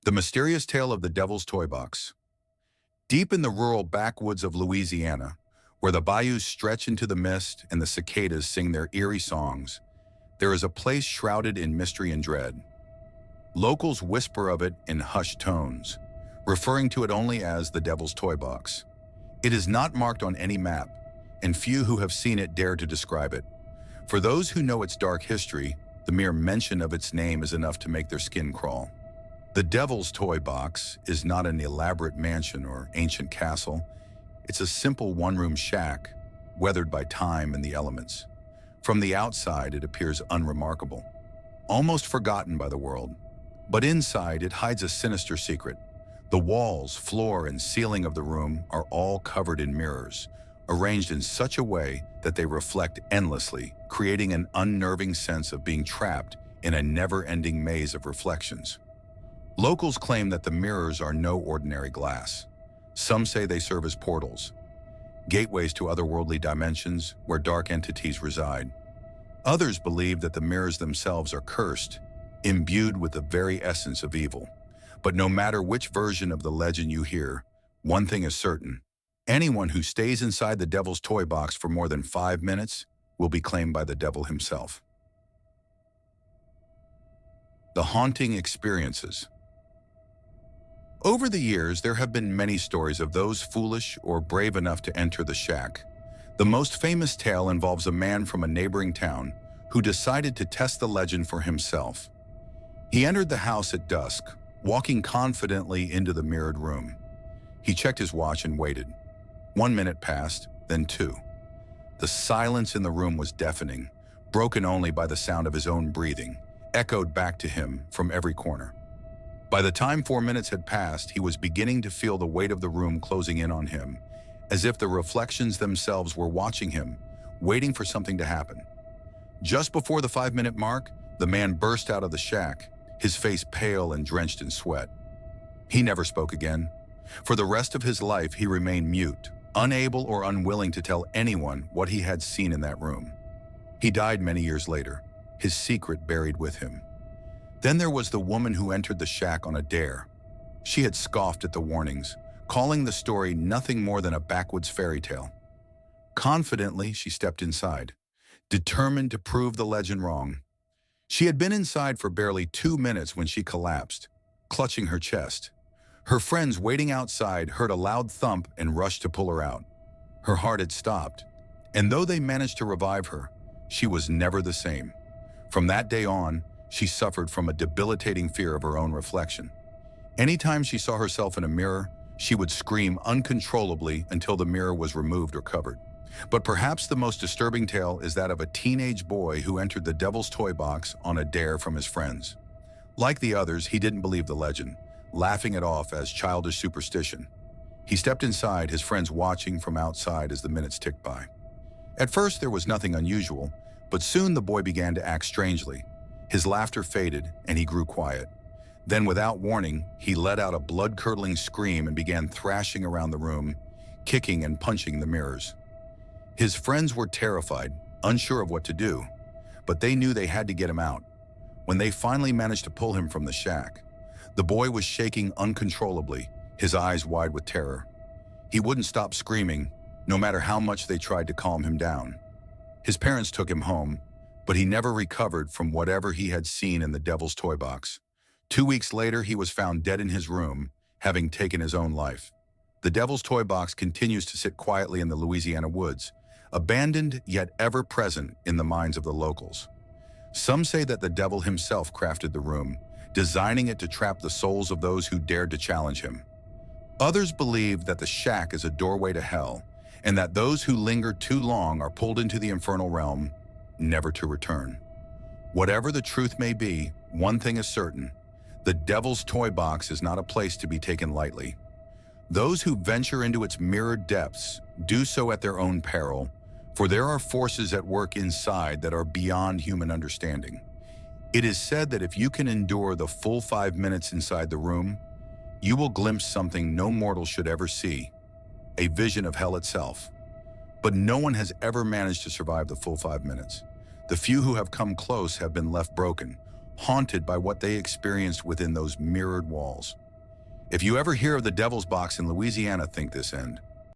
The mysterious tale of the Devil's Toy Box. Deep in the rural backwoods of Louisiana, where the bayous stretch into the mist and the cicadas sing their eerie songs, there is a place shrouded in mystery and dread. Locals whisper of it in hushed tones, referring to it only as the Devil's Toy Box. It is not marked on any map, and few who have seen it dare to describe it. For those who know its dark history, the mere mention of its name is enough to make their skin crawl. The Devil's Toy Box is not an elaborate mansion or ancient castle. It's a simple one-room shack, weathered by time and the elements. From the outside, it appears unremarkable, almost forgotten by the world. But inside, it hides a sinister secret. The walls, floor, and ceiling of the room are all covered in mirrors, arranged in such a way that they reflect endlessly, creating an unnerving sense of being trapped in a never-ending maze of reflections. Locals claim that the mirrors are no ordinary glass. Some say they serve as portals, gateways to otherworldly dimensions where dark entities reside. Others believe that the mirrors themselves are cursed, imbued with the very essence of evil. But no matter which version of the legend you hear, one thing is certain. Anyone who stays inside the Devil's Toy Box for more than 5 minutes will be claimed by the devil himself. The haunting experiences. Over the years, there have been many stories of those foolish or brave enough to enter the shack. The most famous tale involves a man from a neighboring town who decided to test the legend for himself. He entered the house at dusk, walking confidently into the mirrored room. He checked his watch and waited. 1 minute passed, then 2. The silence in the room was deafening, broken only by the sound of his own breathing, echoed back to him from every corner. By the time 4 minutes had passed, he was beginning to feel the weight of the room closing in on him, as if the reflections themselves were watching him, waiting for something to happen. Just before the 5-minute mark, the man burst out of the shack, his face pale and drenched in sweat. He never spoke again. For the rest of his life, he remained mute, unable or unwilling to tell anyone what he had seen in that room. He died many years later, his secret buried with him. Then there was the woman who entered the shack on a dare. She had scoffed at the warnings, calling the story nothing more than a backwoods fairy tale. Confidently, she stepped inside, determined to prove the legend wrong. She had been inside for barely 2 minutes when she collapsed, clutching her chest. Her friends waiting outside heard a loud thump and rushed to pull her out. Her heart had stopped, and though they managed to revive her, she was never the same. From that day on, she suffered from a debilitating fear of her own reflection. Anytime she saw herself in a mirror, she would scream uncontrollably until the mirror was removed or covered. But perhaps the most disturbing tale is that of a teenage boy who entered the Devil's Toy Box on a dare from his friends. Like the others, he didn't believe the legend, laughing it off as childish superstition. He stepped inside, his friends watching from outside as the minutes ticked by. At first, there was nothing unusual, but soon the boy began to act strangely. His laughter faded, and he grew quiet. Then, without warning, he let out a blood-curdling scream and began thrashing around the room, kicking and punching the mirrors. His friends were terrified, unsure of what to do, but they knew they had to get him out. When they finally managed to pull him from the shack, the boy was shaking uncontrollably, his eyes wide with terror. He wouldn't stop screaming, no matter how much they tried to calm him down. His parents took him home, but he never recovered from whatever he had seen in the Devil's Toy Box. 2 weeks later, he was found dead in his room, having taken his own life. The Devil's Toy Box continues to sit quietly in the Louisiana woods, abandoned yet ever present in the minds of the locals. Some say that the devil himself crafted the room, designing it to trap the souls of those who dared to challenge him. Others believe that the shack is a doorway to hell, and that those who linger too long are pulled into the infernal realm, never to return. Whatever the truth may be, one thing is certain: the Devil's Toy Box is not a place to be taken lightly. Those who venture into its mirrored depths do so at their own peril, for there are forces at work inside that are beyond human understanding. It is said that if you can endure the full 5 minutes inside the room, you will glimpse something no mortal should ever see, a vision of hell itself. But no one has ever managed to survive the full 5 minutes. The few who have come close have been left broken, haunted by what they experienced within those mirrored walls. If you ever hear of the Devil's Box in Louisiana, think this end.